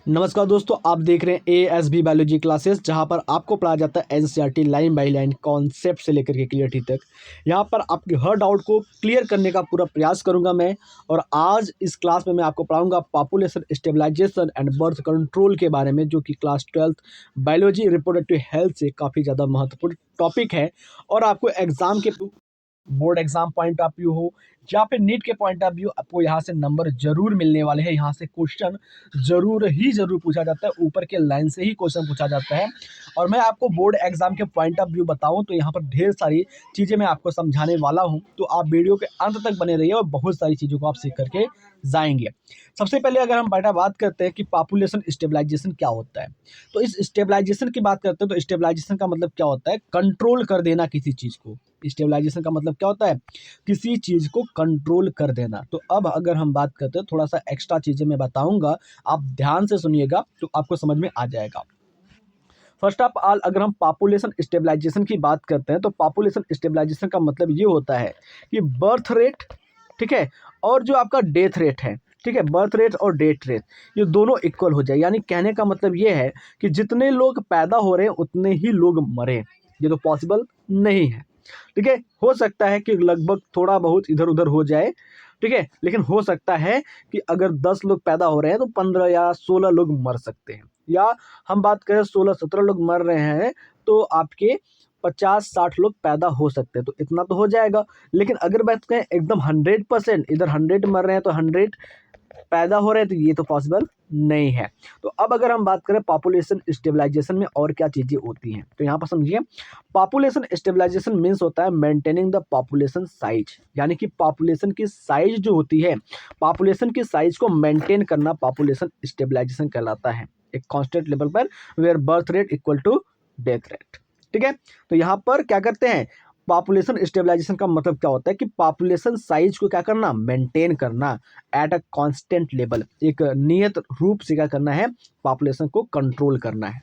नमस्कार दोस्तों, आप देख रहे हैं ASB बायोलॉजी क्लासेस, जहां पर आपको पढ़ाया जाता है NCERT line by line concept से लेकर के क्लियरिटी तक। यहां पर आपके हर डाउट को क्लियर करने का पूरा प्रयास करूंगा मैं। और आज इस क्लास में मैं आपको पढ़ाऊंगा population stabilisation and birth control के बारे में, जो कि क्लास 12 बायोलॉजी रिप्रोडक्टिव हेल्थ से काफ़ी ज़्यादा महत्वपूर्ण टॉपिक है। और आपको एग्जाम के board exam point of view हो या फिर नीट के पॉइंट ऑफ व्यू, आपको यहाँ से नंबर जरूर मिलने वाले हैं। यहाँ से क्वेश्चन जरूर पूछा जाता है, ऊपर के लाइन से ही क्वेश्चन पूछा जाता है। और मैं आपको बोर्ड एग्जाम के पॉइंट ऑफ व्यू बताऊं तो यहाँ पर ढेर सारी चीज़ें मैं आपको समझाने वाला हूँ, तो आप वीडियो के अंत तक बने रहिए और बहुत सारी चीज़ों को आप सीख करके जाएंगे। सबसे पहले अगर हम बेटा बात करते हैं कि पॉपुलेशन स्टेबलाइजेशन क्या होता है, तो इस स्टेबलाइजेशन की बात करते हैं तो स्टेबलाइजेशन का मतलब क्या होता है? कंट्रोल कर देना किसी चीज़ को। स्टेबलाइजेशन का मतलब क्या होता है? किसी चीज़ को कंट्रोल कर देना। तो अब अगर हम बात करते हैं, थोड़ा सा एक्स्ट्रा चीज़ें मैं बताऊंगा, आप ध्यान से सुनिएगा तो आपको समझ में आ जाएगा। फर्स्ट ऑफ ऑल, अगर हम पॉपुलेशन स्टेबलाइजेशन की बात करते हैं तो पॉपुलेशन स्टेबलाइजेशन का मतलब ये होता है कि बर्थ रेट, ठीक है, और जो आपका डेथ रेट है, ठीक है, बर्थ रेट और डेथ रेट ये दोनों इक्वल हो जाए। यानी कहने का मतलब ये है कि जितने लोग पैदा हो रहे हैं उतने ही लोग मरे। ये तो पॉसिबल नहीं है, ठीक है। हो सकता है कि लगभग थोड़ा बहुत इधर उधर हो जाए, ठीक है, लेकिन हो सकता है कि अगर 10 लोग पैदा हो रहे हैं तो 15 या 16 लोग मर सकते हैं। या हम बात करें 16-17 लोग मर रहे हैं तो आपके 50-60 लोग पैदा हो सकते हैं, तो इतना तो हो जाएगा। लेकिन अगर बात करें एकदम 100%, इधर 100 मर रहे हैं तो 100 पैदा हो रहे हैं, तो ये तो पॉसिबल नहीं है। तो अब अगर हम बात करें पॉपुलेशन स्टेबलाइजेशन में और क्या चीज़ें होती हैं, तो यहाँ पर समझिए, पॉपुलेशन स्टेबलाइजेशन मीन्स होता है मेंटेनिंग द पॉपुलेशन साइज। यानी कि पॉपुलेशन की साइज जो होती है, पॉपुलेशन की साइज को मेंटेन करना पॉपुलेशन स्टेबलाइजेशन कहलाता है, एक कांस्टेंट लेवल पर, where birth rate equal to death rate, ठीक है। तो यहाँ पर क्या करते हैं, पॉपुलेशन स्टेबलाइजेशन का मतलब क्या होता है कि पॉपुलेशन साइज को क्या करना, मेंटेन करना एट अ कांस्टेंट लेवल, एक नियत रूप से क्या करना है, पॉपुलेशन को कंट्रोल करना है।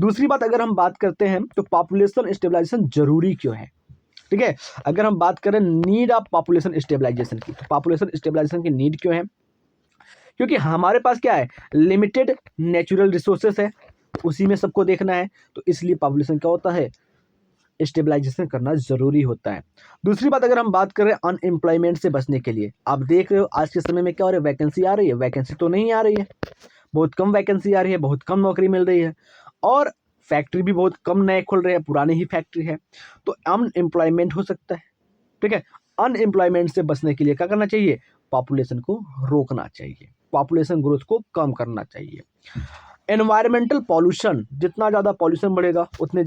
दूसरी बात अगर हम बात करते हैं तो पॉपुलेशन स्टेबलाइजेशन जरूरी क्यों है, ठीक है। अगर हम बात करें नीड ऑफ पॉपुलेशन स्टेबलाइजेशन की, तो पॉपुलेशन स्टेबलाइजेशन की नीड क्यों है? क्योंकि हमारे पास क्या है, लिमिटेड नेचुरल रिसोर्सेस है, उसी में सबको देखना है, तो इसलिए पॉपुलेशन क्या होता है, स्टेबलाइजेशन करना जरूरी होता है। दूसरी बात अगर हम बात करें अनएम्प्लॉयमेंट से बचने के लिए, आप देख रहे हो आज के समय में क्या हो रहा है, वैकेंसी आ रही है, वैकेंसी तो नहीं आ रही है, बहुत कम वैकेंसी आ रही है, बहुत कम नौकरी मिल रही है, और फैक्ट्री भी बहुत कम नए खुल रहे हैं, पुराने ही फैक्ट्री है, तो अनएम्प्लॉयमेंट हो सकता है, ठीक है। अनएम्प्लॉयमेंट से बचने के लिए क्या करना चाहिए, पॉपुलेशन को रोकना चाहिए, पॉपुलेशन ग्रोथ को कम करना चाहिए। एनवायरमेंटल पॉल्यूशन, जितना ज़्यादा पॉपुलेशन बढ़ेगा उतने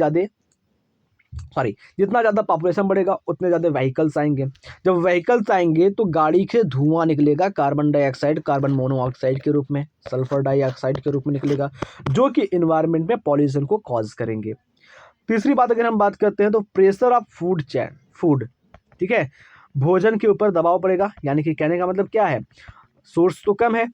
ज़्यादा व्हीकल्स आएंगे। जब व्हीकल्स आएंगे तो गाड़ी से धुआं निकलेगा, कार्बन डाइऑक्साइड, कार्बन मोनोऑक्साइड के रूप में, सल्फर डाइऑक्साइड के रूप में निकलेगा, जो कि इन्वायरमेंट में पॉल्यूशन को कॉज करेंगे। तीसरी बात अगर हम बात करते हैं तो प्रेशर ऑफ फूड, ठीक है, भोजन के ऊपर दबाव पड़ेगा। यानी कि कहने का मतलब क्या है, सोर्स तो कम है,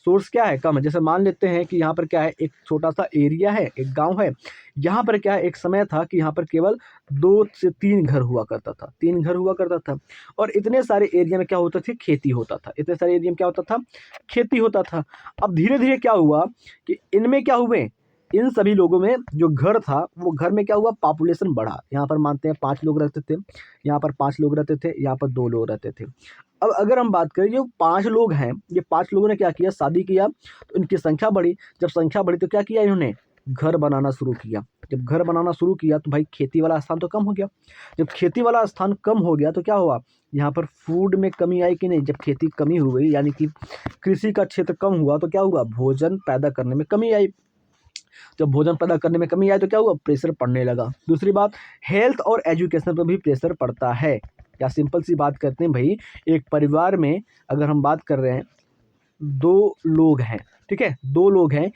सोर्स क्या है, कम है। जैसे मान लेते हैं कि यहाँ पर क्या है, एक छोटा सा एरिया है, एक गांव है, यहाँ पर क्या है, एक समय था कि यहाँ पर केवल 2 से 3 घर हुआ करता था, 3 घर हुआ करता था, और इतने सारे एरिया में क्या होता था, खेती होता था, इतने सारे एरिया में क्या होता था, खेती होता था। अब धीरे धीरे क्या हुआ कि इनमें क्या हुए, इन सभी लोगों में जो घर था वो घर में क्या हुआ, पॉपुलेशन बढ़ा। यहाँ पर मानते हैं 5 लोग रहते थे, यहाँ पर 5 लोग रहते थे, यहाँ पर 2 लोग रहते थे। अब अगर हम बात करें, जो 5 लोग हैं, ये 5 लोगों ने क्या किया, शादी किया, तो इनकी संख्या बढ़ी। जब संख्या बढ़ी तो क्या किया इन्होंने, घर बनाना शुरू किया। जब घर बनाना शुरू किया तो भाई खेती वाला स्थान तो कम हो गया। जब खेती वाला स्थान कम हो गया तो क्या हुआ, यहाँ पर फूड में कमी आई कि नहीं? जब खेती कमी हो गई, यानी कि कृषि का क्षेत्र कम हुआ, तो क्या हुआ, भोजन पैदा करने में कमी आई। जब भोजन पैदा करने में कमी आई तो क्या हुआ, प्रेशर पड़ने लगा। दूसरी बात, हेल्थ और एजुकेशन पर भी प्रेशर पड़ता है। या सिंपल सी बात करते हैं भाई, एक परिवार में अगर हम बात कर रहे हैं, 2 लोग हैं, ठीक है, 2 लोग हैं,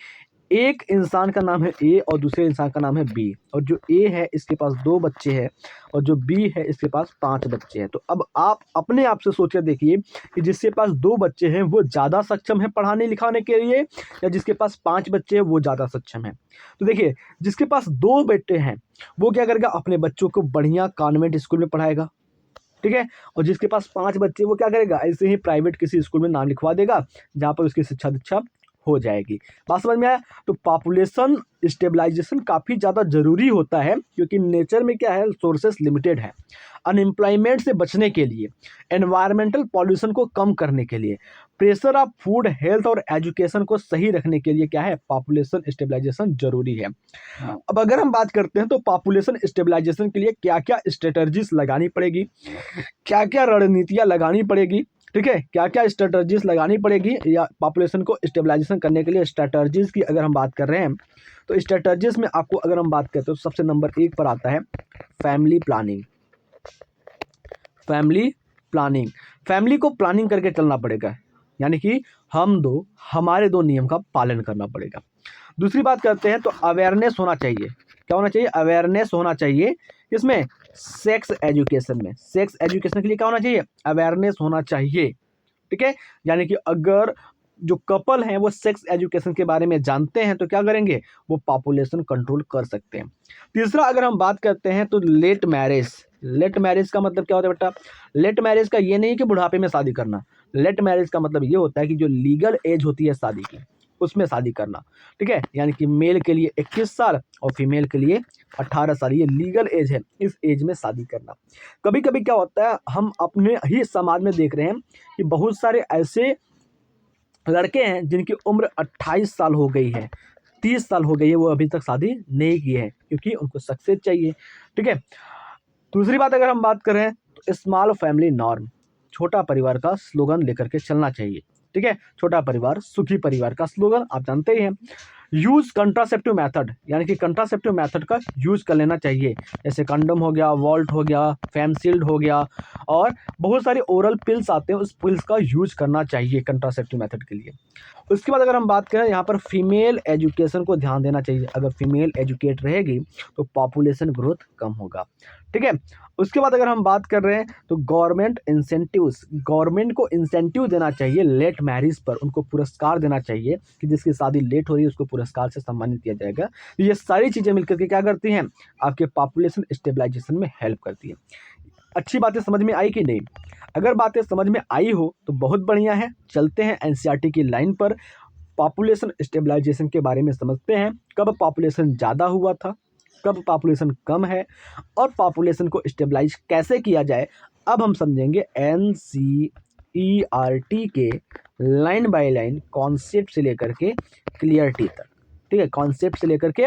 एक इंसान का नाम है ए और दूसरे इंसान का नाम है बी, और जो ए है इसके पास 2 बच्चे हैं और जो बी है इसके पास 5 बच्चे हैं। तो अब आप अपने आप से सोच कर देखिए कि जिसके पास 2 बच्चे हैं वो ज़्यादा सक्षम है पढ़ाने लिखाने के लिए, या जिसके पास 5 बच्चे हैं वो ज़्यादा सक्षम है? तो देखिए, जिसके पास 2 बेटे हैं वो क्या करेगा, अपने बच्चों को बढ़िया कॉन्वेंट स्कूल में पढ़ाएगा, ठीक है, और जिसके पास 5 बच्चे वो क्या करेगा, ऐसे ही प्राइवेट किसी स्कूल में नाम लिखवा देगा, जहाँ पर उसकी शिक्षा दीक्षा हो जाएगी। बात समझ में आया? तो पॉपुलेशन स्टेबलाइजेशन काफ़ी ज़्यादा ज़रूरी होता है, क्योंकि नेचर में क्या है, रिसोर्सेस लिमिटेड है। अनएम्प्लॉयमेंट से बचने के लिए, एनवायरमेंटल पॉल्यूशन को कम करने के लिए, प्रेशर ऑफ फूड, हेल्थ और एजुकेशन को सही रखने के लिए क्या है, पॉपुलेशन स्टेबलाइजेशन जरूरी है। अब अगर हम बात करते हैं तो पॉपुलेशन स्टेबलाइजेशन के लिए क्या क्या स्ट्रेटजीज लगानी पड़ेगी, क्या क्या रणनीतियाँ लगानी पड़ेगी, ठीक है, क्या क्या स्ट्रेटजीज लगानी पड़ेगी या पॉपुलेशन को स्टेबलाइजेशन करने के लिए स्ट्रेटजीज की अगर हम बात कर रहे हैं, तो स्ट्रेटजीज में आपको अगर हम बात करते हैं तो सबसे नंबर 1 पर आता है family planning. Family planning, family को प्लानिंग करके चलना पड़ेगा, यानी कि हमारे दो नियम का पालन करना पड़ेगा। दूसरी बात करते हैं तो अवेयरनेस होना चाहिए। क्या होना चाहिए? अवेयरनेस होना चाहिए। इसमें सेक्स एजुकेशन में, सेक्स एजुकेशन के लिए क्या होना चाहिए? अवेयरनेस होना चाहिए, ठीक है। यानी कि अगर जो कपल हैं वो सेक्स एजुकेशन के बारे में जानते हैं तो क्या करेंगे, वो पॉपुलेशन कंट्रोल कर सकते हैं। तीसरा अगर हम बात करते हैं तो लेट मैरिज। लेट मैरिज का मतलब क्या होता है बेटा? लेट मैरिज का ये नहीं कि बुढ़ापे में शादी करना। लेट मैरिज का मतलब ये होता है कि जो लीगल एज होती है शादी की, उसमें शादी करना, ठीक है। यानी कि मेल के लिए 21 साल और फीमेल के लिए 18 साल, ये लीगल एज है, इस एज में शादी करना। कभी कभी क्या होता है, हम अपने ही समाज में देख रहे हैं कि बहुत सारे ऐसे लड़के हैं जिनकी उम्र 28 साल हो गई है, 30 साल हो गई है, वो अभी तक शादी नहीं की है, क्योंकि उनको सक्सेस चाहिए, ठीक है। दूसरी बात अगर हम बात करें तो स्मॉल फैमिली नॉर्म, छोटा परिवार का स्लोगन लेकर के चलना चाहिए, ठीक है। छोटा परिवार सुखी परिवार का स्लोगन आप जानते ही हैं। यूज कंट्रासेप्टिव मेथड, यानी कि कंट्रासेप्टिव मेथड का यूज कर लेना चाहिए, जैसे कंडोम हो गया, वॉल्ट हो गया, फेमशील्ड हो गया, और बहुत सारे ओरल पिल्स आते हैं, उस पिल्स का यूज करना चाहिए कंट्रासेप्टिव मेथड के लिए। उसके बाद अगर हम बात करें यहाँ पर फीमेल एजुकेशन को ध्यान देना चाहिए। अगर फीमेल एजुकेट रहेगी तो पॉपुलेशन ग्रोथ कम होगा, ठीक है। उसके बाद अगर हम बात कर रहे हैं तो गवर्नमेंट इंसेंटिव्स, गवर्नमेंट को इंसेंटिव देना चाहिए लेट मैरिज पर, उनको पुरस्कार देना चाहिए कि जिसकी शादी लेट हो रही है उसको पुरस्कार से सम्मानित किया जाएगा। ये सारी चीज़ें मिलकर के क्या करती हैं, आपके पॉपुलेशन स्टेबलाइजेशन में हेल्प करती है। अच्छी बातें समझ में आई कि नहीं? अगर बातें समझ में आई हो तो बहुत बढ़िया है। चलते हैं एनसीईआरटी की लाइन पर, पॉपुलेशन स्टेबलाइजेशन के बारे में समझते हैं। कब पॉपुलेशन ज़्यादा हुआ था, कब पॉपुलेशन कम है, और पॉपुलेशन को स्टेबलाइज कैसे किया जाए, अब हम समझेंगे एनसीईआरटी के लाइन बाय लाइन कॉन्सेप्ट से लेकर के क्लियरिटी तक, ठीक है। कॉन्सेप्ट से लेकर के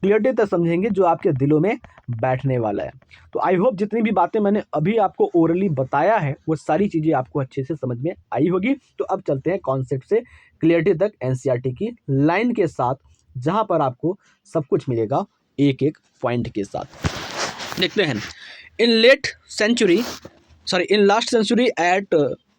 क्लियरिटी तक समझेंगे, जो आपके दिलों में बैठने वाला है। तो आई होप जितनी भी बातें मैंने अभी आपको ओरली बताया है वो सारी चीज़ें आपको अच्छे से समझ में आई होगी। तो अब चलते हैं कॉन्सेप्ट से क्लियरिटी तक एनसीईआरटी की लाइन के साथ, जहां पर आपको सब कुछ मिलेगा एक एक पॉइंट के साथ। देखते हैं, in last century at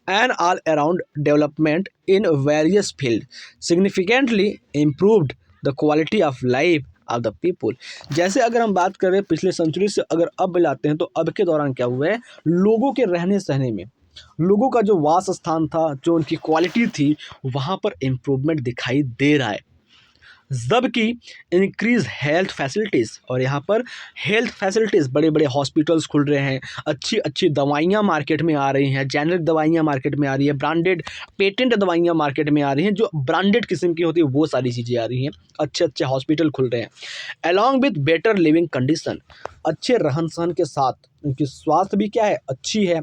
and all around development in various fields significantly improved the quality of life of the people। जैसे अगर हम बात करें पिछले सेंचुरी से अगर अब लाते हैं तो अब के दौरान क्या हुआ है, लोगों के रहने सहने में, लोगों का जो वास स्थान था, जो उनकी क्वालिटी थी, वहाँ पर इम्प्रूवमेंट दिखाई दे रहा है। जबकि इंक्रीज हेल्थ फैसिलिटीज़, और यहाँ पर हेल्थ फैसिलिटीज़, बड़े बड़े हॉस्पिटल्स खुल रहे हैं, अच्छी अच्छी दवाइयाँ मार्केट में आ रही हैं, जेनरिक दवाइयाँ मार्केट में आ रही है, ब्रांडेड पेटेंट दवाइयाँ मार्केट में आ रही हैं, जो ब्रांडेड किस्म की होती है वो सारी चीज़ें आ रही हैं, अच्छे अच्छे हॉस्पिटल खुल रहे हैं। Along with better living condition, अच्छे रहन सहन के साथ उनकी स्वास्थ्य भी क्या है, अच्छी है।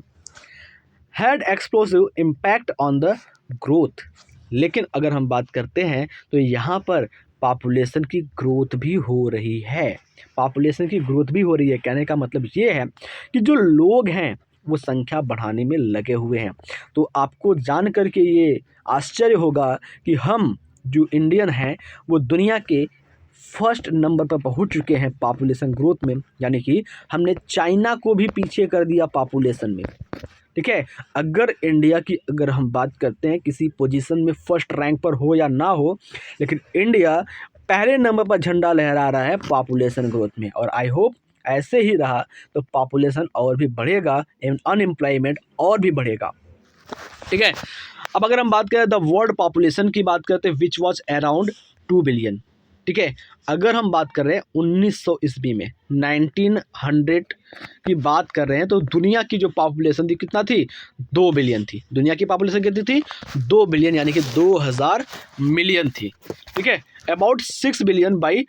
Had explosive impact on the growth, लेकिन अगर हम बात करते हैं तो यहाँ पर पॉपुलेशन की ग्रोथ भी हो रही है। पॉपुलेशन की ग्रोथ भी हो रही है, कहने का मतलब ये है कि जो लोग हैं वो संख्या बढ़ाने में लगे हुए हैं। तो आपको जान करके ये आश्चर्य होगा कि हम जो इंडियन हैं वो दुनिया के फर्स्ट नंबर पर पहुंच चुके हैं पॉपुलेशन ग्रोथ में, यानी कि हमने चाइना को भी पीछे कर दिया पॉपुलेशन में, ठीक है। अगर इंडिया की अगर हम बात करते हैं किसी पोजीशन में फर्स्ट रैंक पर हो या ना हो, लेकिन इंडिया पहले नंबर पर झंडा लहरा रहा है पॉपुलेशन ग्रोथ में। और आई होप ऐसे ही रहा तो पॉपुलेशन और भी बढ़ेगा एवं अनएम्प्लॉयमेंट और भी बढ़ेगा, ठीक है। अब अगर हम बात करें द वर्ल्ड पॉपुलेशन की बात करते हैं विच वॉज अराउंड 2 बिलियन, ठीक है। अगर हम बात कर रहे हैं 1900 ईस्वी में, 1900 की बात कर रहे हैं, तो दुनिया की जो पॉपुलेशन थी कितना थी, 2 बिलियन थी। दुनिया की पॉपुलेशन कितनी थी, 2 बिलियन, यानी कि 2000 मिलियन थी। ठीक है, अबाउट 6 बिलियन बाई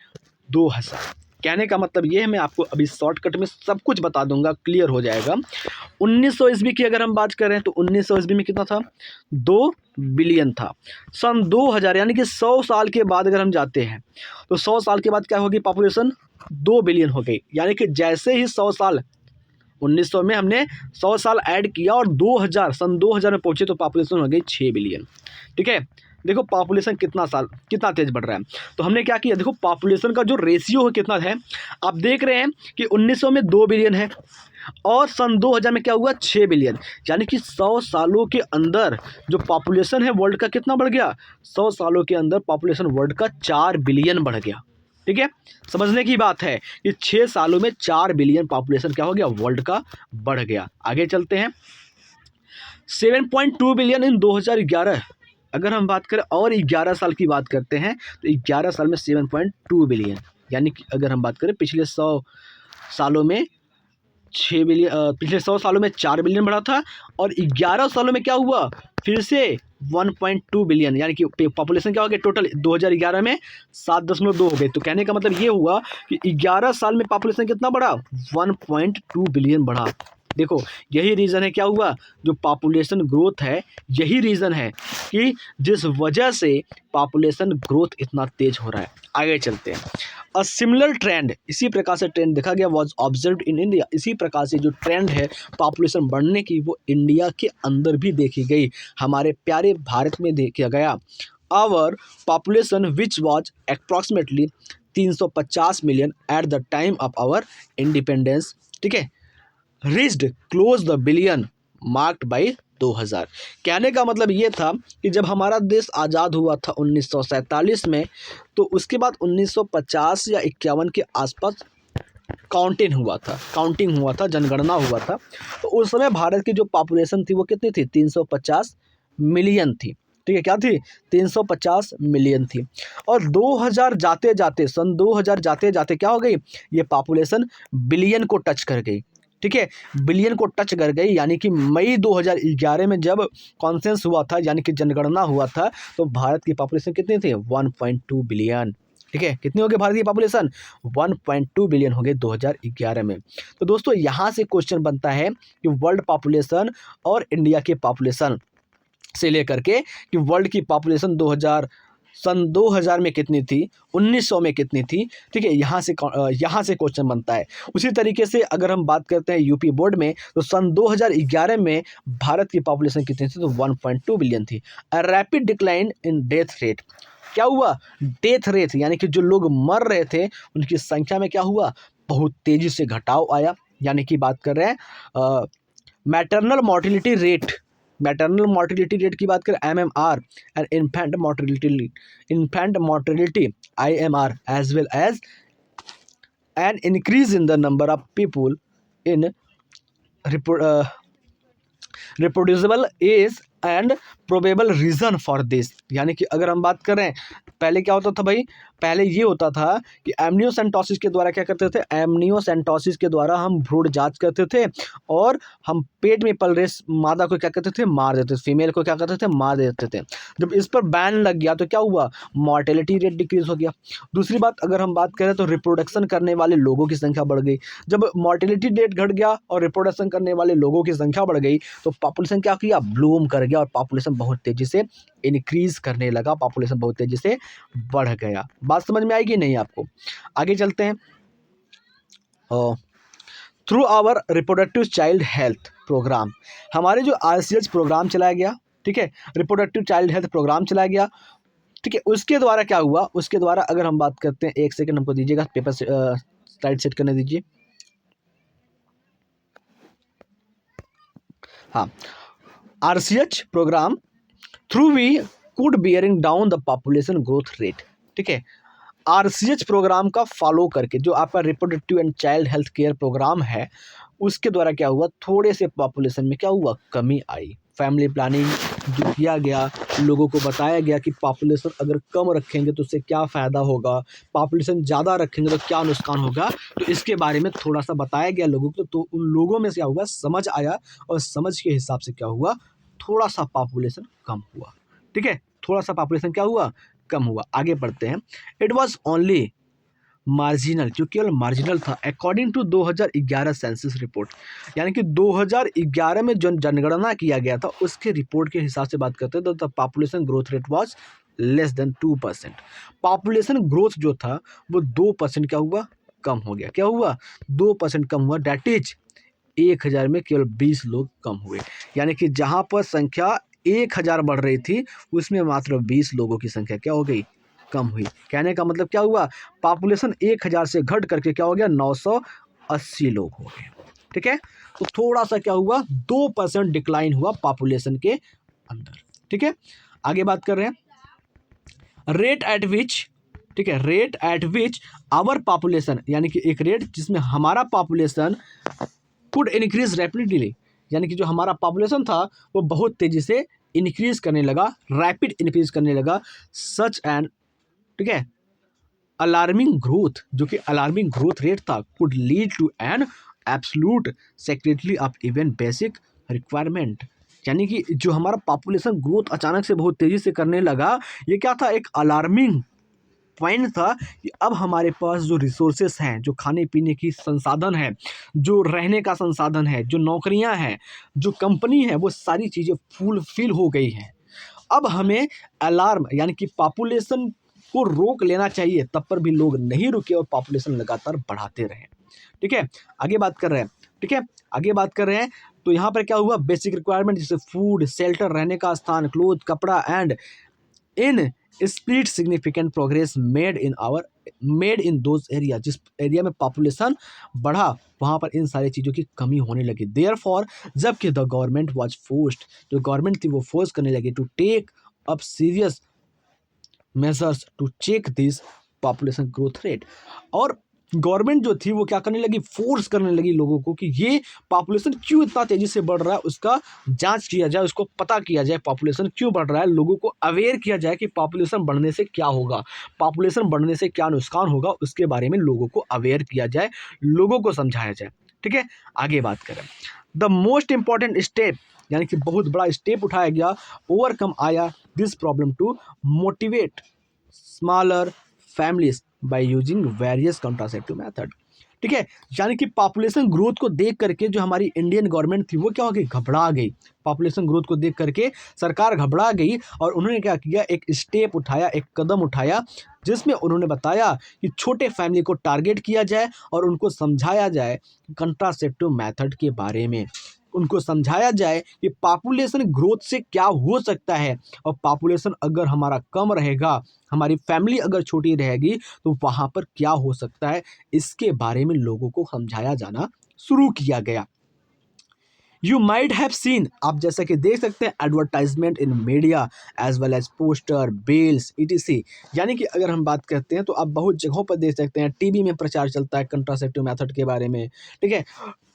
2000। कहने का मतलब ये है, मैं आपको अभी शॉर्टकट में सब कुछ बता दूंगा, क्लियर हो जाएगा। 1900 ईस्वी की अगर हम बात करें तो 1900 ईस्वी में कितना था, 2 बिलियन था। सन 2000 यानी कि 100 साल के बाद अगर हम जाते हैं तो 100 साल के बाद क्या होगी, पॉपुलेशन 2 बिलियन हो गई। यानी कि जैसे ही 100 साल, 1900 में हमने 100 साल ऐड किया और 2000 सन 2000 में पहुंचे तो पॉपुलेशन हो गई 6 बिलियन। ठीक है, देखो पॉपुलेशन कितना तेज बढ़ रहा है। तो हमने क्या किया, देखो पॉपुलेशन का जो रेशियो है कितना है, आप देख रहे हैं कि 1900 में 2 बिलियन है और सन 2000 में क्या हुआ, 6 बिलियन। यानी कि 100 सालों के अंदर जो पॉपुलेशन है वर्ल्ड का कितना बढ़ गया, 100 सालों के अंदर पॉपुलेशन वर्ल्ड का 4 बिलियन बढ़ गया। ठीक है, समझने की बात है कि 6 सालों में 4 बिलियन पॉपुलेशन क्या हो गया, वर्ल्ड का बढ़ गया। आगे चलते हैं, 7.2 बिलियन इन 2011। अगर हम बात करें और 11 साल की बात करते हैं तो 11 साल में 7.2 बिलियन, यानी कि अगर हम बात करें पिछले 100 सालों में 6 बिलियन, पिछले 100 सालों में 4 बिलियन बढ़ा था और 11 सालों में क्या हुआ, फिर से 1.2 बिलियन, यानी कि पॉपुलेशन क्या हो गया टोटल 2011 में 7.2 हो गए। तो कहने का मतलब ये हुआ कि 11 साल में पॉपुलेशन कितना बढ़ा, 1.2 बिलियन बढ़ा। देखो यही रीज़न है, क्या हुआ, जो पॉपुलेशन ग्रोथ है, यही रीज़न है कि जिस वजह से पॉपुलेशन ग्रोथ इतना तेज हो रहा है। आगे चलते हैं, अ सिमिलर ट्रेंड, इसी प्रकार से ट्रेंड देखा गया, वॉज ऑब्जर्व्ड इन इंडिया। इसी प्रकार से जो ट्रेंड है पॉपुलेशन बढ़ने की, वो इंडिया के अंदर भी देखी गई, हमारे प्यारे भारत में देखा गया। Our population which was approximately 350 million at the time of our independence, ठीक है, reached close the billion marked by 2000। कहने का मतलब ये था कि जब हमारा देश आज़ाद हुआ था 1947 में, तो उसके बाद 1950 या 51 के आसपास काउंटिंग हुआ था, जनगणना हुआ था। तो उस समय भारत की जो पॉपुलेशन थी वो कितनी थी, 350 मिलियन थी। ठीक है, क्या थी, 350 मिलियन थी। और 2000 जाते जाते, सन 2000 जाते जाते क्या हो गई, ये पॉपुलेशन बिलियन को टच कर गई। ठीक है, बिलियन को टच कर गई, यानी कि मई 2011 में जब कॉन्सेंस हुआ था, यानी कि जनगणना हुआ था, तो भारत की पॉपुलेशन कितनी थी, 1.2 बिलियन। ठीक है, कितनी हो गई भारत की पॉपुलेशन, 1.2 बिलियन हो गए 2011 में। तो दोस्तों यहाँ से क्वेश्चन बनता है कि वर्ल्ड पॉपुलेशन और इंडिया की पॉपुलेशन से लेकर के कि वर्ल्ड की पॉपुलेशन सन 2000 में कितनी थी, 1900 में कितनी थी। ठीक है, यहाँ से क्वेश्चन बनता है। उसी तरीके से अगर हम बात करते हैं यूपी बोर्ड में, तो सन 2011 में भारत की पॉपुलेशन कितनी थी, तो 1.2 बिलियन थी। A rapid decline in death rate, क्या हुआ, डेथ रेट यानी कि जो लोग मर रहे थे उनकी संख्या में क्या हुआ, बहुत तेज़ी से घटाव आया। यानी कि बात कर रहे हैं मैटरनल मोर्टिलिटी रेट की बात करें, MMR, and infant mortality IMR, as well as an increase in the number of people in reproducible age and probable reason for this. यानी कि अगर हम बात करें, पहले क्या होता था भाई, पहले ये होता था कि एमनियोसेंटोसिस के द्वारा क्या करते थे, एमनियोसेंटोसिस के द्वारा हम भ्रूण जांच करते थे और हम पेट में पल रहे मादा को क्या करते थे, मार देते थे, फीमेल को क्या करते थे, मार देते थे। जब इस पर बैन लग गया तो क्या हुआ, मॉर्टेलिटी रेट डिक्रीज हो गया। दूसरी बात अगर हम बात करें तो रिप्रोडक्शन करने वाले लोगों की संख्या बढ़ गई। जब मॉर्टेलिटी रेट घट गया और रिप्रोडक्शन करने वाले लोगों की संख्या बढ़ गई तो पॉपुलेशन क्या किया, ब्लूम कर गया और पॉपुलेशन बहुत तेज़ी से इंक्रीज करने लगा, पॉपुलेशन बहुत तेज़ी से बढ़ गया। बात समझ में आएगी नहीं आपको। आगे चलते हैं, through our reproductive child health programme, हमारे जो RCH प्रोग्राम चलाया गया, ठीक है, रिप्रोडक्टिव चाइल्ड हेल्थ प्रोग्राम चलाया गया। ठीक है, उसके द्वारा क्या हुआ, उसके द्वारा अगर हम बात करते हैं, एक सेकंड हमको दीजिएगा, पेपर स्लाइड सेट करने दीजिए। हाँ, RCH programme through we could bearing down the population growth rate. ठीक है, RCH प्रोग्राम का फॉलो करके जो आपका reproductive and child health care programme है, उसके द्वारा क्या हुआ, थोड़े से पॉपुलेशन में क्या हुआ, कमी आई। फैमिली प्लानिंग जो किया गया, लोगों को बताया गया कि पॉपुलेशन अगर कम रखेंगे तो उससे क्या फ़ायदा होगा, पॉपुलेशन ज़्यादा रखेंगे तो क्या नुकसान होगा, तो इसके बारे में थोड़ा-सा बताया गया लोगों को। तो उन लोगों में से क्या हुआ, समझ आया और समझ के हिसाब से क्या हुआ, थोड़ा-सा पॉपुलेशन कम हुआ। ठीक है? थोड़ा-सा पॉपुलेशन क्या हुआ, कम हुआ। आगे बढ़ते हैं। इट वाज़ ओनली मार्जिनल, जो केवल मार्जिनल था अकॉर्डिंग टू 2011 सेंसस रिपोर्ट, यानी कि 2011 में जो जनगणना किया गया था उसके रिपोर्ट के हिसाब से बात करते हैं तो the population growth rate was less than 2%। Population growth जो था वो 2% क्या हुआ, कम हो गया। क्या हुआ, 2% कम हुआ। डैट इज 1000 में केवल 20 लोग कम हुए, यानी कि जहाँ पर संख्या 1000 बढ़ रही थी उसमें मात्र 20 लोगों की संख्या क्या हो गई, कम हुई। कहने का मतलब क्या हुआ, पॉपुलेशन 1000 से घट करके क्या हो गया, 980 लोग हो गए। ठीक है, तो थोड़ा सा क्या हुआ, 2% डिक्लाइन हुआ पॉपुलेशन के अंदर। ठीक है, आगे बात कर रहे हैं रेट एट विच। ठीक है, rate at which our population, यानी कि एक रेट जिसमें हमारा पॉपुलेशन कुड इंक्रीज रैपिडली, यानी कि जो हमारा पॉपुलेशन था वो बहुत तेजी से इंक्रीज करने लगा, रैपिड इंक्रीज करने लगा। सच एंड, ठीक है, अलार्मिंग ग्रोथ, जो कि अलार्मिंग ग्रोथ रेट था, could lead to an absolute secretary of even basic requirement, यानी कि जो हमारा पॉपुलेशन ग्रोथ अचानक से बहुत तेजी से करने लगा, ये क्या था, एक अलार्मिंग पॉइंट था कि अब हमारे पास जो रिसोर्सेस हैं, जो खाने पीने की संसाधन है, जो रहने का संसाधन है, जो नौकरियां हैं, जो कंपनी है, वो सारी चीज़ें फुलफिल हो गई हैं। अब हमें अलार्म, यानी कि पॉपुलेशन को रोक लेना चाहिए, तब पर भी लोग नहीं रुके और पॉपुलेशन लगातार बढ़ाते रहे। ठीक है, आगे बात कर रहे हैं। ठीक है, आगे बात कर रहे हैं तो यहाँ पर क्या हुआ, बेसिक रिक्वायरमेंट जैसे फूड, शेल्टर, रहने का स्थान, क्लोथ, कपड़ा and in speed significant progress made in those area, जिस एरिया में पॉपुलेशन बढ़ा वहाँ पर इन सारी चीज़ों की कमी होने लगी। देयर फॉर, जबकि द गवर्नमेंट वॉज फोर्स्ड, जो गवर्नमेंट थी वो फोर्स करने लगी to take up serious measures to check this population growth rate, और गवर्नमेंट जो थी वो क्या करने लगी, फोर्स करने लगी लोगों को कि ये पॉपुलेशन क्यों इतना तेजी से बढ़ रहा है, उसका जांच किया जाए, उसको पता किया जाए पॉपुलेशन क्यों बढ़ रहा है, लोगों को अवेयर किया जाए कि पॉपुलेशन बढ़ने से क्या होगा, पॉपुलेशन बढ़ने से क्या नुकसान होगा, उसके बारे में लोगों को अवेयर किया जाए, लोगों को समझाया जाए। ठीक है, आगे बात करें। द मोस्ट इंपॉर्टेंट स्टेप, यानी कि बहुत बड़ा स्टेप उठाया गया, ओवरकम आया this problem to motivate smaller families by using various contraceptive method. ठीक है, यानी कि पॉपुलेशन ग्रोथ को देख करके जो हमारी इंडियन गवर्नमेंट थी वो क्या हो गई, घबरा गई। पॉपुलेशन ग्रोथ को देख करके सरकार घबरा गई और उन्होंने क्या किया, एक स्टेप उठाया, एक कदम उठाया, जिसमें उन्होंने बताया कि छोटे फैमिली को टारगेट किया जाए और उनको समझाया जाए कंट्रासेप्टिव मेथड के बारे में, उनको समझाया जाए कि पॉपुलेशन ग्रोथ से क्या हो सकता है, और पॉपुलेशन अगर हमारा कम रहेगा, हमारी फैमिली अगर छोटी रहेगी तो वहाँ पर क्या हो सकता है, इसके बारे में लोगों को समझाया जाना शुरू किया गया। यू माइट हैव सीन, आप जैसा कि देख सकते हैं advertisement in media as well as poster, bills, ETC, यानी कि अगर हम बात करते हैं तो आप बहुत जगहों पर देख सकते हैं, टीवी में प्रचार चलता है कंट्रासेप्टिव मेथड के बारे में। ठीक है,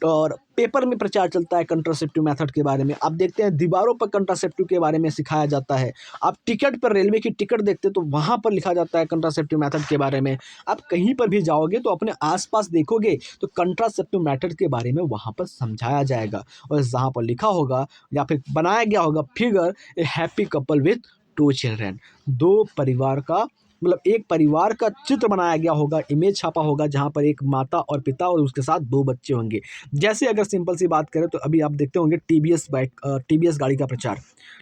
और पेपर में प्रचार चलता है कंट्रासेप्टिव मेथड के बारे में। आप देखते हैं दीवारों पर कंट्रासेप्टिव के बारे में सिखाया जाता है। आप टिकट पर, रेलवे की टिकट देखते हैं तो वहाँ पर लिखा जाता है कंट्रासेप्टिव मेथड के बारे में। आप कहीं पर भी जाओगे तो अपने आसपास देखोगे तो कंट्रासेप्टिव मेथड के बारे में वहाँ पर समझाया जाएगा, और जहाँ पर लिखा होगा या फिर बनाया गया होगा figure, A happy couple with 2 children, 2 परिवार का, मतलब एक परिवार का चित्र बनाया गया होगा, इमेज छापा होगा, जहाँ पर एक माता और पिता और उसके साथ 2 बच्चे होंगे। जैसे अगर सिंपल सी बात करें तो अभी आप देखते होंगे टीवीएस बाइक, टीवीएस गाड़ी का प्रचार।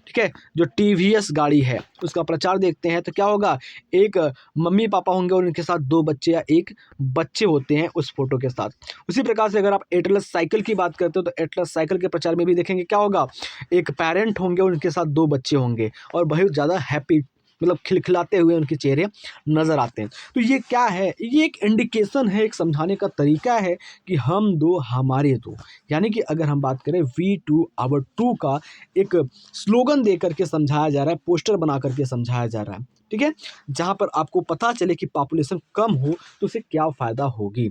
ठीक है, जो टीवीएस गाड़ी है उसका प्रचार देखते हैं तो क्या होगा, एक मम्मी पापा होंगे और उनके साथ 2 बच्चे या एक बच्चे होते हैं उस फोटो के साथ। उसी प्रकार से अगर आप एटलस साइकिल की बात करते हो तो एटलस साइकिल के प्रचार में भी देखेंगे क्या होगा, एक पेरेंट होंगे और उनके साथ 2 बच्चे होंगे और बहुत ज़्यादा हैप्पी, मतलब खिलखिलाते हुए उनके चेहरे नज़र आते हैं। तो ये क्या है, ये एक इंडिकेशन है, एक समझाने का तरीका है कि हम 2 हमारे 2, यानी कि अगर हम बात करें वी टू आवर टू का एक स्लोगन दे करके समझाया जा रहा है, पोस्टर बना करके समझाया जा रहा है। ठीक है, जहाँ पर आपको पता चले कि पॉपुलेशन कम हो तो उसे क्या फ़ायदा होगी।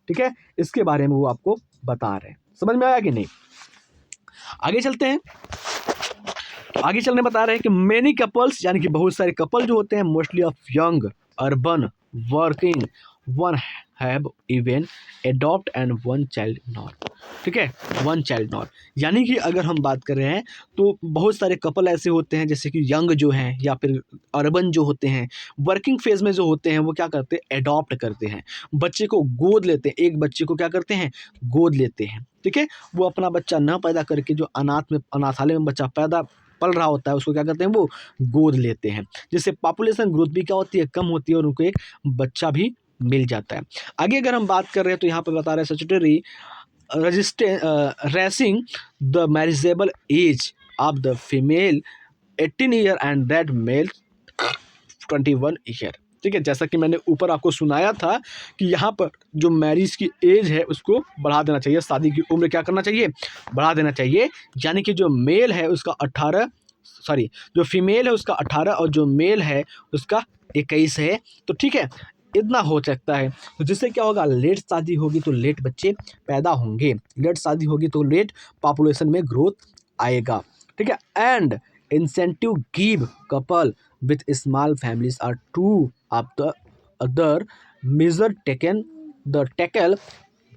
ठीक है, इसके बारे में वो आपको बता रहे हैं। समझ में आया कि नहीं? आगे चलते हैं। आगे चलने बता रहे हैं कि मेनी कपल्स यानी कि बहुत सारे कपल जो होते हैं mostly of young urban working one have even adopt and one child not. ठीक है, वन चाइल्ड नॉट यानी कि अगर हम बात कर रहे हैं तो बहुत सारे कपल ऐसे होते हैं जैसे कि यंग जो हैं या फिर अर्बन जो होते हैं, वर्किंग फेज में जो होते हैं, वो क्या करते हैं, एडॉप्ट करते हैं, बच्चे को गोद लेते हैं, एक बच्चे को क्या करते हैं, गोद लेते हैं। ठीक है, वो अपना बच्चा न पैदा करके जो अनाथालय में बच्चा पैदा पल रहा होता है उसको क्या करते हैं, वो गोद लेते हैं, जिससे पॉपुलेशन ग्रोथ भी क्या होती है, कम होती है और उनको एक बच्चा भी मिल जाता है। आगे अगर हम बात कर रहे हैं तो यहाँ पर बता रहे हैं statutory raising the marriageable age of the female 18 year and that male 21 year. ठीक है, जैसा कि मैंने ऊपर आपको सुनाया था कि यहाँ पर जो मैरिज की एज है उसको बढ़ा देना चाहिए, शादी की उम्र क्या करना चाहिए, बढ़ा देना चाहिए, यानी कि जो मेल है उसका 18 जो फीमेल है उसका 18 और जो मेल है उसका 21 है। तो ठीक है, इतना हो सकता है, तो जिससे क्या होगा, लेट शादी होगी तो लेट बच्चे पैदा होंगे, लेट शादी होगी तो लेट पॉपुलेशन में ग्रोथ आएगा। ठीक है, and incentive give couple with small families are two of the other measure taken the tackle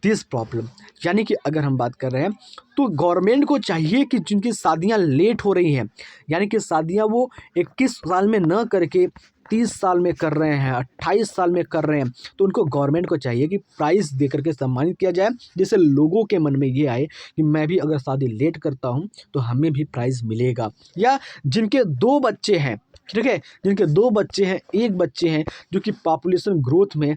this problem. यानी कि अगर हम बात कर रहे हैं तो गवर्नमेंट को चाहिए कि जिनकी शादियां लेट हो रही हैं, यानी कि शादियां वो 21 साल में न करके 30 साल में कर रहे हैं, 28 साल में कर रहे हैं, तो उनको गवर्नमेंट को चाहिए कि प्राइज़ दे करके सम्मानित किया जाए, जिससे लोगों के मन में ये आए कि मैं भी अगर शादी लेट करता हूँ तो हमें भी प्राइज़ मिलेगा। या जिनके 2 बच्चे हैं, ठीक है, जिनके 2 बच्चे हैं, 1 बच्चे हैं, जो कि पॉपुलेशन ग्रोथ में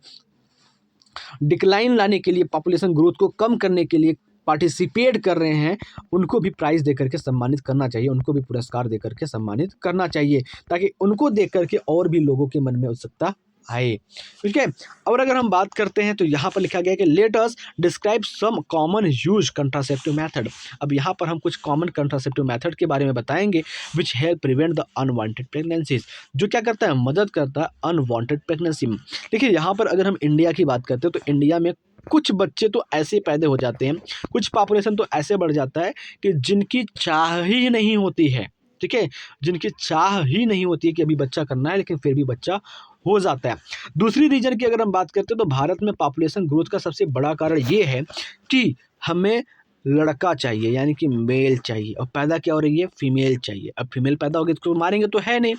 डिक्लाइन लाने के लिए, पॉपुलेशन ग्रोथ को कम करने के लिए पार्टिसिपेट कर रहे हैं, उनको भी प्राइज़ दे करके सम्मानित करना चाहिए, उनको भी पुरस्कार दे करके सम्मानित करना चाहिए, ताकि उनको देख करके और भी लोगों के मन में उत्सुकता आए। ठीक है, और अगर हम बात करते हैं तो यहाँ पर लिखा गया है कि let us describe some common use contraceptive method. अब यहाँ पर हम कुछ कॉमन कंट्रासेप्टिव मेथड के बारे में बताएंगे which help prevent the unwanted pregnancies, जो क्या करता है, मदद करता है अनवांटेड प्रेगनेंसी में। देखिए यहाँ पर अगर हम इंडिया की बात करते हैं तो इंडिया में कुछ बच्चे तो ऐसे पैदा हो जाते हैं, कुछ पॉपुलेशन तो ऐसे बढ़ जाता है कि जिनकी चाह ही नहीं होती है। ठीक है, जिनकी चाह ही नहीं होती है कि अभी बच्चा करना है, लेकिन फिर भी बच्चा हो जाता है। दूसरी रीजन की अगर हम बात करते हैं तो भारत में पॉपुलेशन ग्रोथ का सबसे बड़ा कारण ये है कि हमें लड़का चाहिए, यानी कि मेल चाहिए, और पैदा क्या हो रही है, फीमेल चाहिए। अब फीमेल पैदा होगी तो मारेंगे तो है नहीं,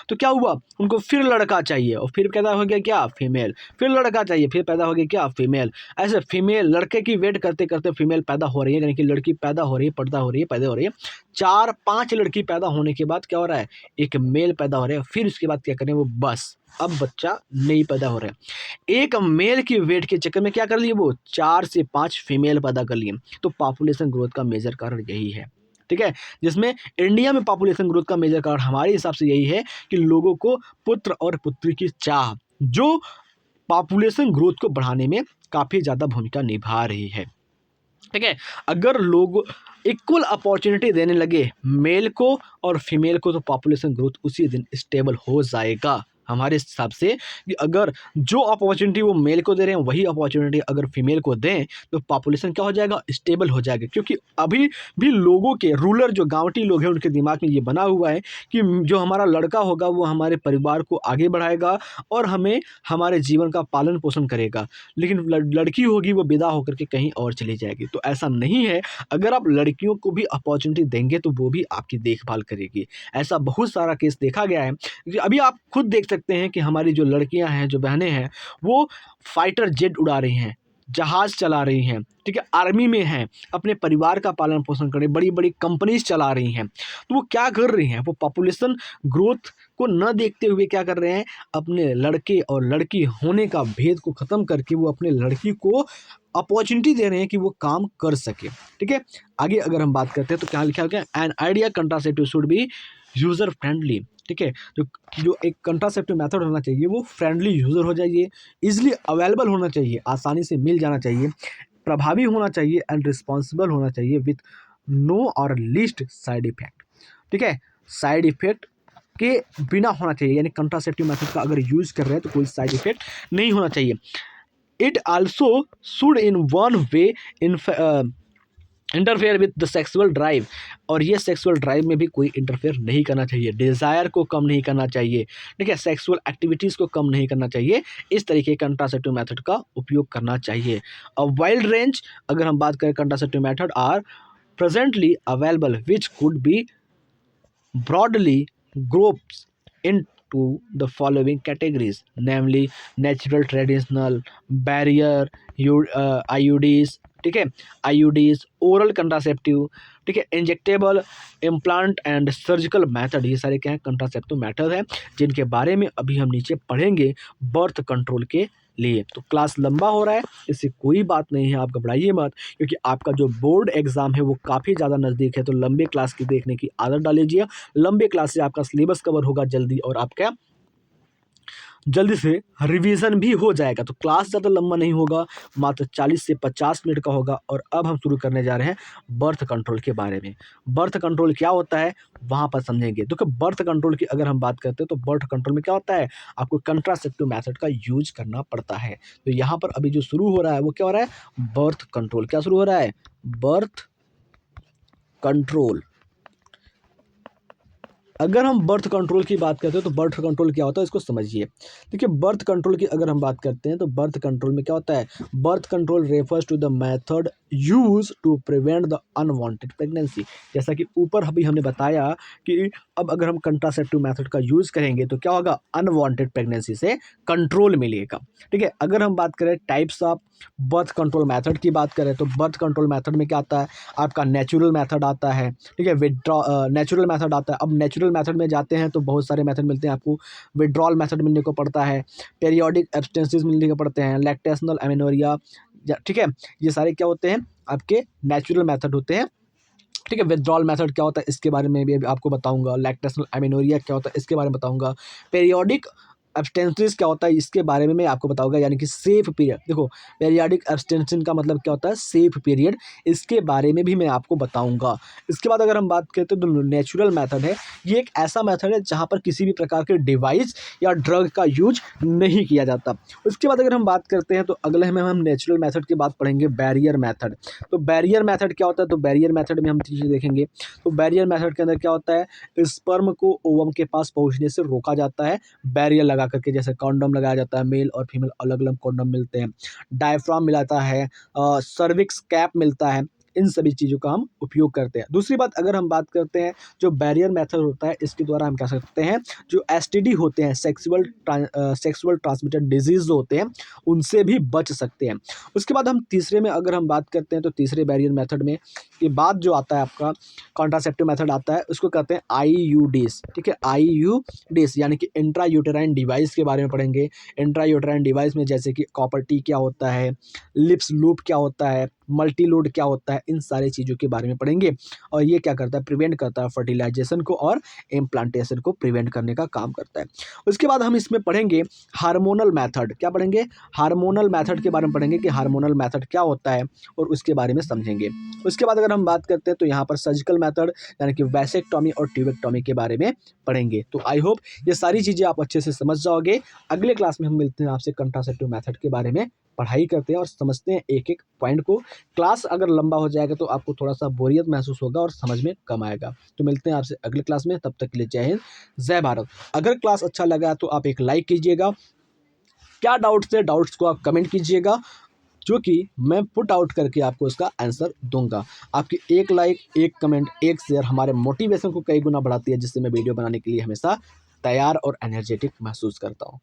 तो क्या हुआ, उनको फिर लड़का चाहिए, और फिर पैदा हो गया क्या, फीमेल, फिर लड़का चाहिए, फिर पैदा हो गया क्या, फीमेल। ऐसे फीमेल लड़के की वेट करते करते फीमेल पैदा हो रही है, यानी कि लड़की पैदा हो रही है, पैदा हो रही है, पैदा हो रही है, 4-5 लड़की पैदा होने के बाद क्या हो रहा है, एक मेल पैदा हो रहा है, फिर उसके बाद क्या करें, वो बस अब बच्चा नहीं पैदा हो रहा है। एक मेल की वेट के चक्कर में क्या कर लिए, वो 4 से 5 फीमेल पैदा कर लिए। तो पॉपुलेशन ग्रोथ का मेजर कारण यही है। ठीक है, जिसमें इंडिया में पॉपुलेशन ग्रोथ का मेजर कारण हमारे हिसाब से यही है कि लोगों को पुत्र और पुत्री की चाह, जो पॉपुलेशन ग्रोथ को बढ़ाने में काफ़ी ज़्यादा भूमिका निभा रही है। ठीक है, अगर लोग इक्वल अपॉर्चुनिटी देने लगे मेल को और फीमेल को, तो पॉपुलेशन ग्रोथ उसी दिन स्टेबल हो जाएगा हमारे हिसाब से। कि अगर जो अपॉर्चुनिटी वो मेल को दे रहे हैं वही अपॉर्चुनिटी अगर फीमेल को दें तो पॉपुलेशन क्या हो जाएगा, स्टेबल हो जाएगा। क्योंकि अभी भी लोगों के, रूरल जो गाँवटी लोग हैं, उनके दिमाग में ये बना हुआ है कि जो हमारा लड़का होगा वो हमारे परिवार को आगे बढ़ाएगा और हमें हमारे जीवन का पालन पोषण करेगा, लेकिन लड़की होगी वो विदा होकर के कहीं और चली जाएगी। तो ऐसा नहीं है, अगर आप लड़कियों को भी अपॉर्चुनिटी देंगे तो वो भी आपकी देखभाल करेगी। ऐसा बहुत सारा केस देखा गया है। अभी आप खुद देख सकते हैं कि हमारी जो लड़कियां हैं, जो बहनें हैं, वो फाइटर जेट उड़ा रही हैं, जहाज चला रही हैं, ठीक है, आर्मी में हैं, अपने परिवार का पालन पोषण कर रही, बड़ी बड़ी कंपनीज चला रही हैं। तो वो क्या कर रही हैं, वो पॉपुलेशन ग्रोथ को न देखते हुए क्या कर रहे हैं, अपने लड़के और लड़की होने का भेद को ख़त्म करके वो अपने लड़की को अपॉर्चुनिटी दे रहे हैं कि वो काम कर सके। ठीक है, आगे अगर हम बात करते हैं तो क्या लिखा है, an idea contraceptive should be user friendly. ठीक है, जो एक कंट्रासेप्टिव मेथड होना चाहिए वो फ्रेंडली यूज़र हो जाइए, इजीली अवेलेबल होना चाहिए, आसानी से मिल जाना चाहिए, प्रभावी होना चाहिए एंड रिस्पॉन्सिबल होना चाहिए विथ नो और लीस्ट साइड इफेक्ट। ठीक है, साइड इफेक्ट के बिना होना चाहिए, यानी कंट्रासेप्टिव मेथड का अगर यूज़ कर रहे हैं तो कोई साइड इफेक्ट नहीं होना चाहिए। It also should in one way in interfere with the sexual drive, और ये सेक्सुअल ड्राइव में भी कोई इंटरफेयर नहीं करना चाहिए, डिज़ायर को कम नहीं करना चाहिए, ठीक है, सेक्सुअल एक्टिविटीज़ को कम नहीं करना चाहिए, इस तरीके के कंट्रासेप्टिव मेथड का उपयोग करना चाहिए। अब वाइल्ड रेंज अगर हम बात करें contraceptive method are presently available which could be broadly groups into the following categories, namely natural, traditional, barrier, IUDs, ठीक है, IUDs, ओरल कंट्रासेप्टिव, ठीक है, injectable, implant and surgical method, ये सारे क्या हैं कंट्रासेप्टिव मेथड हैं जिनके बारे में अभी हम नीचे पढ़ेंगे बर्थ कंट्रोल के लिए। तो क्लास लंबा हो रहा है, इससे कोई बात नहीं है, आप घबराइए मत, क्योंकि आपका जो बोर्ड एग्जाम है वो काफ़ी ज़्यादा नज़दीक है, तो लंबे क्लास की देखने की आदत डाल लीजिए। लंबे क्लास से आपका सिलेबस कवर होगा जल्दी और आपका जल्दी से रिवीजन भी हो जाएगा। तो क्लास ज़्यादा लंबा नहीं होगा, मात्र 40 से 50 मिनट का होगा। और अब हम शुरू करने जा रहे हैं बर्थ कंट्रोल के बारे में। बर्थ कंट्रोल क्या होता है वहाँ पर समझेंगे। देखो बर्थ कंट्रोल की अगर हम बात करते हैं तो बर्थ कंट्रोल में क्या होता है, आपको कंट्रासेप्टिव मेथड का यूज करना पड़ता है। तो यहाँ पर अभी जो शुरू हो रहा है वो क्या हो रहा है, बर्थ कंट्रोल। क्या शुरू हो रहा है, बर्थ कंट्रोल। अगर हम बर्थ कंट्रोल की बात करते हैं तो बर्थ कंट्रोल क्या होता है इसको समझिए। देखिए बर्थ कंट्रोल की अगर हम बात करते हैं तो बर्थ कंट्रोल में क्या होता है, birth control refers to the method use to prevent the unwanted pregnancy. जैसा कि ऊपर अभी हमने बताया कि अब अगर हम कंट्रासेप्टिव मेथड का यूज करेंगे तो क्या होगा, अनवांटेड प्रेगनेंसी से कंट्रोल मिलेगा। ठीक है, अगर हम बात करें types of birth control method की बात करें तो बर्थ कंट्रोल मेथड में क्या आता है, आपका नेचुरल मेथड आता है, ठीक है, नेचुरल मेथड आता है। अब नेचुरल मेथड में जाते हैं तो बहुत सारे मेथड मिलते हैं आपको, विड्रॉल मेथड मिलने को पड़ता है, पेरियोडिक एब्सटेंसिस मिलने को पड़ते हैं, लैक्टेशनल एमेनोरिया, ठीक है, ये सारे क्या होते हैं आपके नेचुरल मेथड होते हैं। ठीक है, विथड्रॉल मेथड क्या होता है इसके बारे में भी अभी आपको बताऊंगा, लैक्टेशनल एमेनोरिया क्या होता है इसके बारे में बताऊंगा, पेरियोडिक एब्सटेंसिस क्या होता है इसके बारे में मैं आपको बताऊंगा, यानी कि सेफ पीरियड। देखो पेरियोडिक एब्सटेंशन का मतलब क्या होता है, सेफ पीरियड, इसके बारे में भी मैं आपको बताऊंगा। इसके बाद अगर हम बात करते हैं तो नेचुरल मेथड है, ये एक ऐसा मेथड है जहाँ पर किसी भी प्रकार के डिवाइस या ड्रग का यूज नहीं किया जाता। उसके बाद अगर हम बात करते हैं तो अगले में हम नेचुरल मेथड की बात पढ़ेंगे, बैरियर मेथड। तो बैरियर मेथड क्या होता है, तो बैरियर मेथड में हम चीज़ें देखेंगे। तो बैरियर मेथड के अंदर क्या होता है, स्पर्म को ओवम के पास पहुंचने से रोका जाता है बैरियर लगा करके, जैसे कॉन्डोम लगाया जाता है, मेल और फीमेल अलग अलग कॉन्डोम मिलते हैं, डायफ्राम मिलाता है, सर्विक्स कैप मिलता है, इन सभी चीज़ों का हम उपयोग करते हैं। दूसरी बात अगर हम बात करते हैं जो बैरियर मेथड होता है इसके द्वारा हम कह सकते हैं जो एसटीडी होते हैं, सेक्सुअल ट्रांसमिटेड डिजीज होते हैं उनसे भी बच सकते हैं। उसके बाद हम तीसरे में अगर हम बात करते हैं तो तीसरे बैरियर मेथड में के बाद जो आता है आपका कॉन्ट्रासेप्टिव मेथड आता है उसको कहते हैं आईयूडीज। ठीक है, आईयूडीज यानी कि इंट्रा यूटेराइन डिवाइस के बारे में पढ़ेंगे। इंट्रा यूटेराइन डिवाइस में जैसे कि कॉपर टी क्या होता है, लिप्स लूप क्या होता है, मल्टी लोड क्या होता है, इन सारी चीज़ों के बारे में पढ़ेंगे। और ये क्या करता है, प्रिवेंट करता है फर्टिलाइजेशन को और इम्प्लांटेशन को प्रिवेंट करने का काम करता है। उसके बाद हम इसमें पढ़ेंगे हार्मोनल मेथड। क्या पढ़ेंगे, हार्मोनल मेथड के बारे में पढ़ेंगे कि हार्मोनल मेथड क्या होता है और उसके बारे में समझेंगे। उसके बाद अगर हम बात करते हैं तो यहाँ पर सर्जिकल मेथड यानी कि वैसेक्टॉमी और ट्यूबेक्टॉमी के बारे में पढ़ेंगे। तो आई होप ये सारी चीज़ें आप अच्छे से समझ जाओगे। अगले क्लास में हम मिलते हैं आपसे कंट्रासेप्टिव मेथड के बारे में पढ़ाई करते हैं और समझते हैं एक एक पॉइंट को। क्लास अगर लंबा हो जाएगा तो आपको थोड़ा सा बोरियत महसूस होगा और समझ में कम आएगा। तो मिलते हैं आपसे अगले क्लास में, तब तक के लिए जय हिंद, जय भारत। अगर क्लास अच्छा लगा तो आप एक लाइक कीजिएगा, क्या डाउट्स है डाउट्स को आप कमेंट कीजिएगा, जो कि मैं पुट आउट करके आपको इसका आंसर दूंगा। आपकी एक लाइक, एक कमेंट, एक शेयर हमारे मोटिवेशन को कई गुना बढ़ाती है, जिससे मैं वीडियो बनाने के लिए हमेशा तैयार और एनर्जेटिक महसूस करता हूँ।